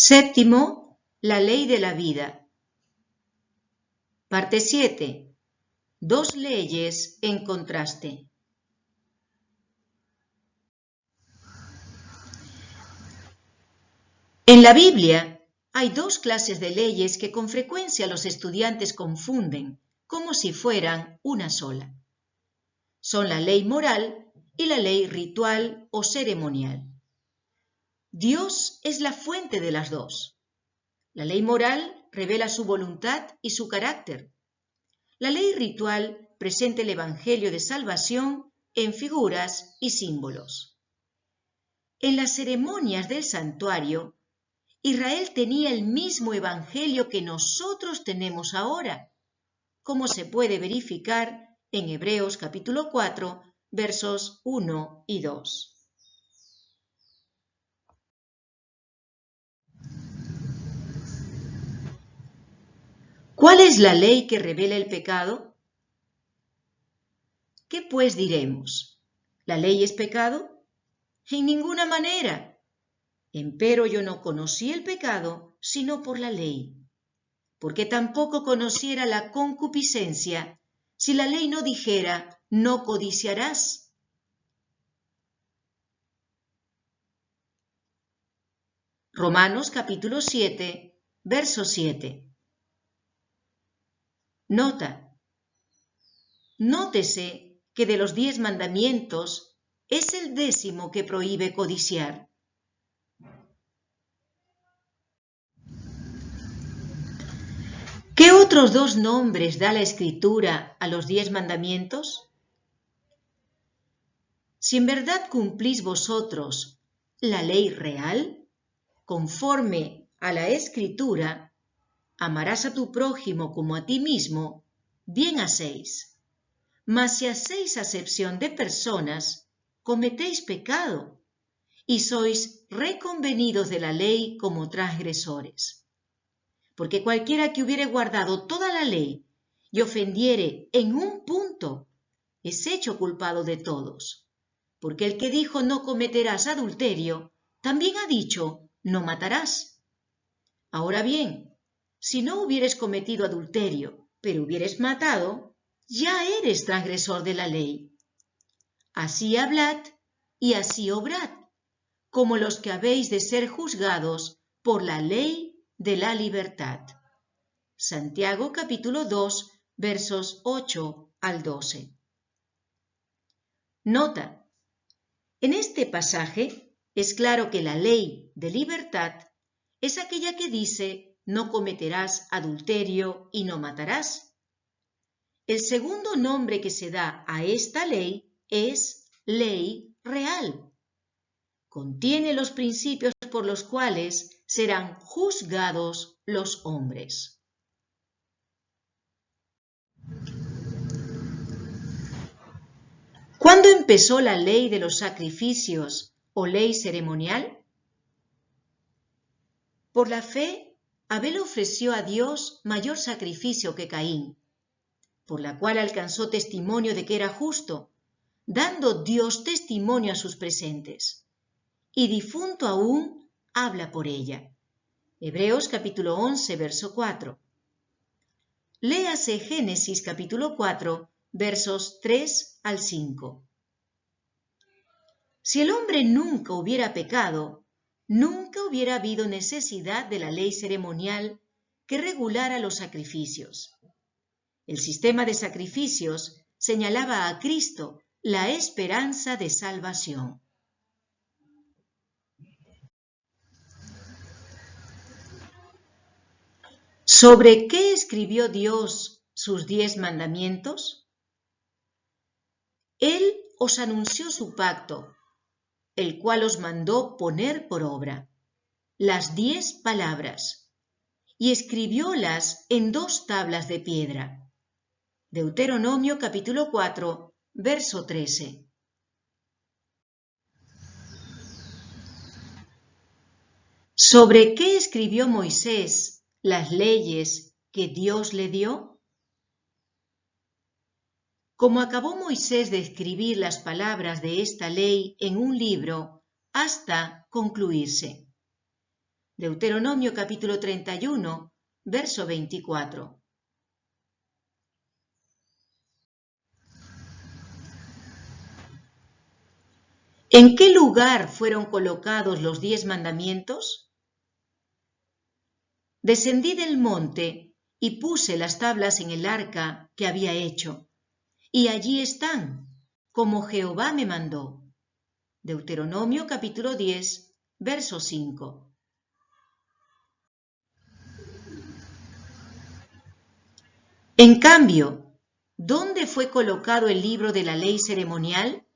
Séptimo, la ley de la vida. Parte 7. Dos leyes en contraste. En la Biblia hay dos clases de leyes que con frecuencia los estudiantes confunden como si fueran una sola. Son la ley moral y la ley ritual o ceremonial. Dios es la fuente de las dos. La ley moral revela su voluntad y su carácter. La ley ritual presenta el Evangelio de salvación en figuras y símbolos. En las ceremonias del santuario, Israel tenía el mismo Evangelio que nosotros tenemos ahora, como se puede verificar en Hebreos capítulo 4, versos 1 y 2. ¿Cuál es la ley que revela el pecado? ¿Qué pues diremos? ¿La ley es pecado? En ninguna manera. Empero yo no conocí el pecado sino por la ley, porque tampoco conociera la concupiscencia si la ley no dijera, no codiciarás. Romanos capítulo 7, verso 7. Nótese que de los 10 mandamientos es el 10º que prohíbe codiciar. ¿Qué otros 2 nombres da la Escritura a los 10 mandamientos? Si en verdad cumplís vosotros la ley real, conforme a la Escritura, amarás a tu prójimo como a ti mismo, bien hacéis. Mas si hacéis acepción de personas, cometéis pecado, y sois reconvenidos de la ley como transgresores. Porque cualquiera que hubiere guardado toda la ley y ofendiere en un punto, es hecho culpado de todos. Porque el que dijo no cometerás adulterio, también ha dicho no matarás. Ahora bien, si no hubieres cometido adulterio, pero hubieres matado, ya eres transgresor de la ley. Así hablad y así obrad, como los que habéis de ser juzgados por la ley de la libertad. Santiago capítulo 2, versos 8 al 12. Nota, en este pasaje es claro que la ley de libertad es aquella que dice no cometerás adulterio y no matarás. El segundo nombre que se da a esta ley es ley real. Contiene los principios por los cuales serán juzgados los hombres. ¿Cuándo empezó la ley de los sacrificios o ley ceremonial? Por la fe, Abel ofreció a Dios mayor sacrificio que Caín, por la cual alcanzó testimonio de que era justo, dando Dios testimonio a sus presentes. Y difunto aún, habla por ella. Hebreos capítulo 11, verso 4. Léase Génesis capítulo 4, versos 3 al 5. Si el hombre nunca hubiera pecado, nunca hubiera habido necesidad de la ley ceremonial que regulara los sacrificios. El sistema de sacrificios señalaba a Cristo, la esperanza de salvación. ¿Sobre qué escribió Dios sus 10 mandamientos? Él os anunció su pacto, el cual os mandó poner por obra, las 10 palabras, y escribiólas en 2 tablas de piedra. Deuteronomio capítulo 4, verso 13. ¿Sobre qué escribió Moisés las leyes que Dios le dio? Como acabó Moisés de escribir las palabras de esta ley en un libro hasta concluirse. Deuteronomio capítulo 31, verso 24. ¿En qué lugar fueron colocados los 10 mandamientos? Descendí del monte y puse las tablas en el arca que había hecho, y allí están, como Jehová me mandó. Deuteronomio capítulo 10, verso 5. En cambio, ¿dónde fue colocado el libro de la ley ceremonial?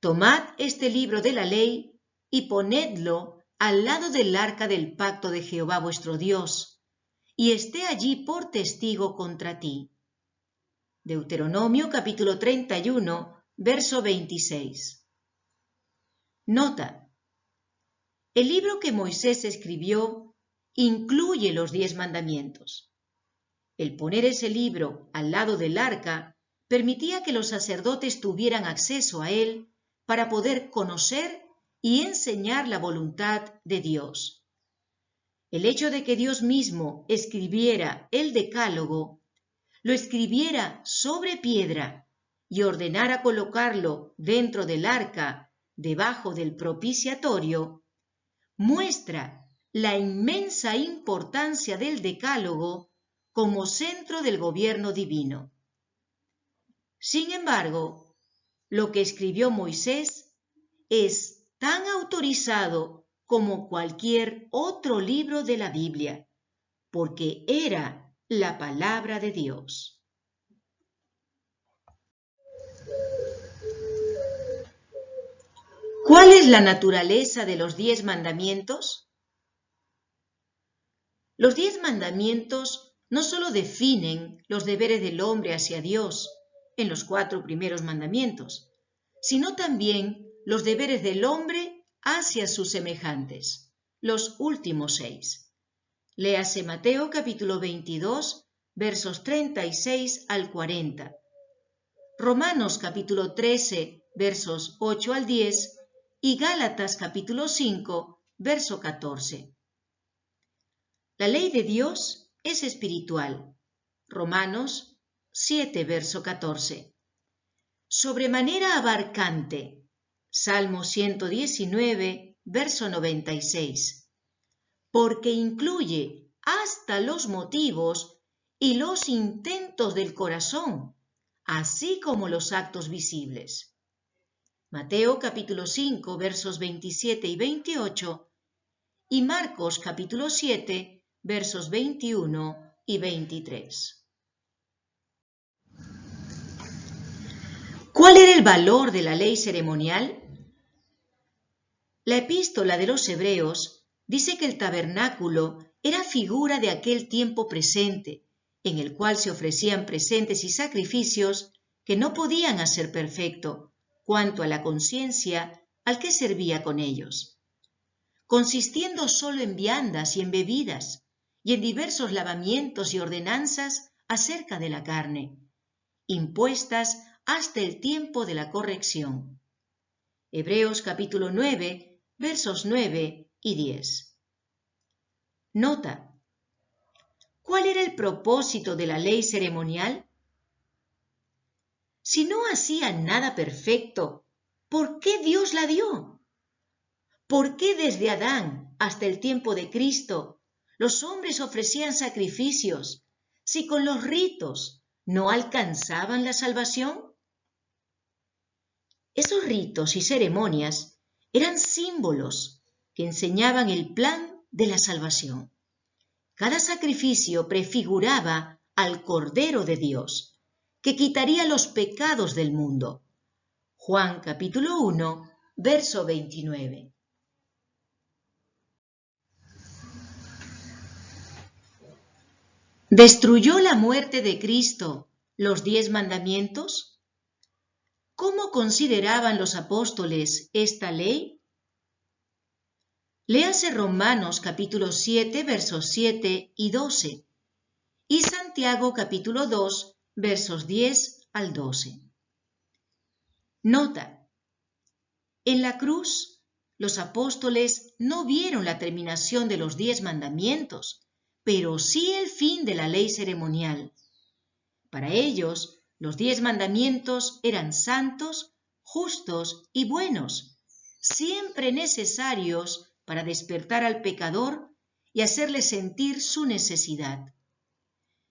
Tomad este libro de la ley y ponedlo al lado del arca del pacto de Jehová vuestro Dios, y esté allí por testigo contra ti. Deuteronomio capítulo 31, verso 26. Nota: el libro que Moisés escribió incluye los 10 mandamientos. El poner ese libro al lado del arca permitía que los sacerdotes tuvieran acceso a él para poder conocer y enseñar la voluntad de Dios. El hecho de que Dios mismo escribiera el Decálogo, lo escribiera sobre piedra y ordenara colocarlo dentro del arca, debajo del propiciatorio, muestra la inmensa importancia del Decálogo como centro del gobierno divino. Sin embargo, lo que escribió Moisés es tan autorizado como cualquier otro libro de la Biblia, porque era la palabra de Dios. ¿Cuál es la naturaleza de los 10 mandamientos? Los 10 mandamientos no solo definen los deberes del hombre hacia Dios en los 4 primeros mandamientos, sino también los deberes del hombre hacia sus semejantes, los últimos 6. Léase Mateo capítulo 22, versos 36 al 40. Romanos capítulo 13, versos 8 al 10 y Gálatas capítulo 5, verso 14. La ley de Dios es espiritual. Romanos 7, verso 14. Sobremanera abarcante. Salmo 119, verso 96. Porque incluye hasta los motivos y los intentos del corazón, así como los actos visibles. Mateo capítulo 5, versos 27 y 28 y Marcos capítulo 7, versos 21 y 23. ¿Cuál era el valor de la ley ceremonial? La epístola de los Hebreos dice que el tabernáculo era figura de aquel tiempo presente, en el cual se ofrecían presentes y sacrificios que no podían hacer perfecto cuanto a la conciencia al que servía con ellos, consistiendo solo en viandas y en bebidas, y en diversos lavamientos y ordenanzas acerca de la carne, impuestas hasta el tiempo de la corrección. Hebreos capítulo 9, versos 9 y 10. Nota: ¿cuál era el propósito de la ley ceremonial? Si no hacía nada perfecto, ¿por qué Dios la dio? ¿Por qué desde Adán hasta el tiempo de Cristo los hombres ofrecían sacrificios si con los ritos no alcanzaban la salvación? Esos ritos y ceremonias eran símbolos que enseñaban el plan de la salvación. Cada sacrificio prefiguraba al Cordero de Dios, que quitaría los pecados del mundo. Juan capítulo 1, verso 29. ¿Destruyó la muerte de Cristo los 10 mandamientos? ¿Cómo consideraban los apóstoles esta ley? Léase Romanos capítulo 7, versos 7 y 12, y Santiago capítulo 2, versos 10 al 12. Nota: en la cruz, los apóstoles no vieron la terminación de los 10 mandamientos, pero sí el fin de la ley ceremonial. Para ellos, los 10 mandamientos eran santos, justos y buenos, siempre necesarios para despertar al pecador y hacerle sentir su necesidad.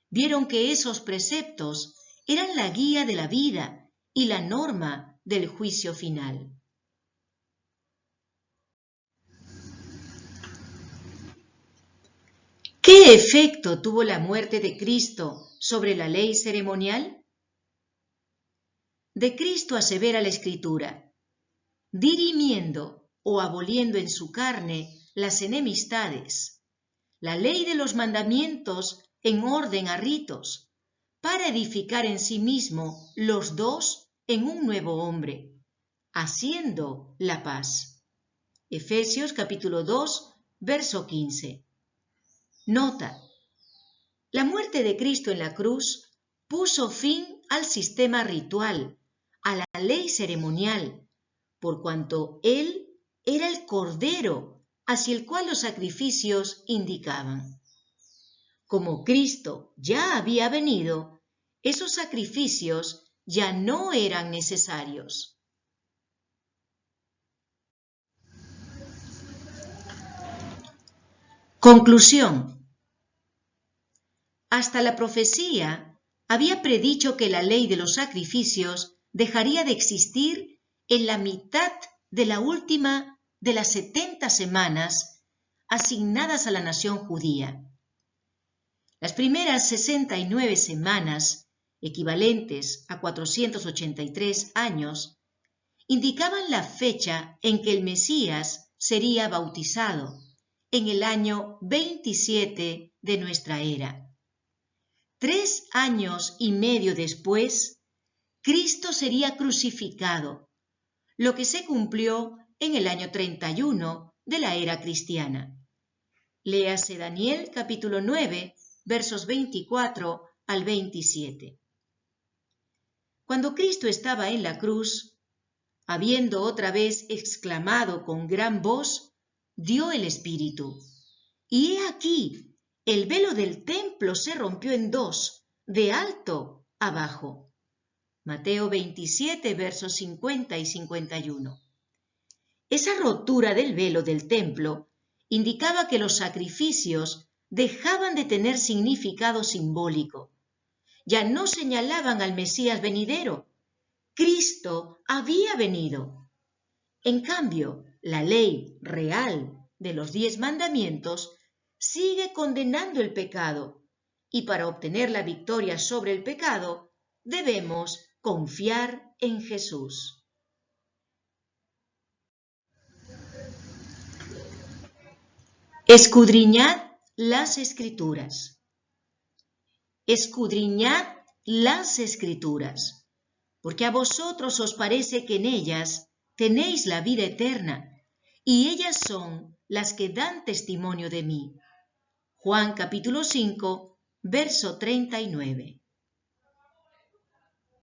Vieron que esos preceptos eran la guía de la vida y la norma del juicio final. ¿Qué efecto tuvo la muerte de Cristo sobre la ley ceremonial? De Cristo asevera la Escritura: dirimiendo o aboliendo en su carne las enemistades, la ley de los mandamientos en orden a ritos, para edificar en sí mismo los dos en un nuevo hombre, haciendo la paz. Efesios capítulo 2, verso 15. Nota: la muerte de Cristo en la cruz puso fin al sistema ritual, a la ley ceremonial, por cuanto Él era el Cordero hacia el cual los sacrificios indicaban. Como Cristo ya había venido, esos sacrificios ya no eran necesarios. Conclusión. Hasta la profecía había predicho que la ley de los sacrificios dejaría de existir en la mitad de la última de las 70 semanas asignadas a la nación judía. Las primeras 69 semanas, equivalentes a 483 años, indicaban la fecha en que el Mesías sería bautizado, en el año 27 de nuestra era. 3 años y medio después, Cristo sería crucificado, lo que se cumplió en el año 31 de la era cristiana. Léase Daniel capítulo 9, versos 24 al 27. Cuando Cristo estaba en la cruz, habiendo otra vez exclamado con gran voz, dio el Espíritu. Y he aquí, el velo del templo se rompió en dos, de alto a bajo. Mateo 27, versos 50 y 51. Esa rotura del velo del templo indicaba que los sacrificios dejaban de tener significado simbólico. Ya no señalaban al Mesías venidero. Cristo había venido. En cambio, la ley real de los 10 mandamientos sigue condenando el pecado, y para obtener la victoria sobre el pecado, debemos confiar en Jesús. Escudriñad las Escrituras. Escudriñad las Escrituras, porque a vosotros os parece que en ellas tenéis la vida eterna, y ellas son las que dan testimonio de mí. Juan capítulo 5, verso 39.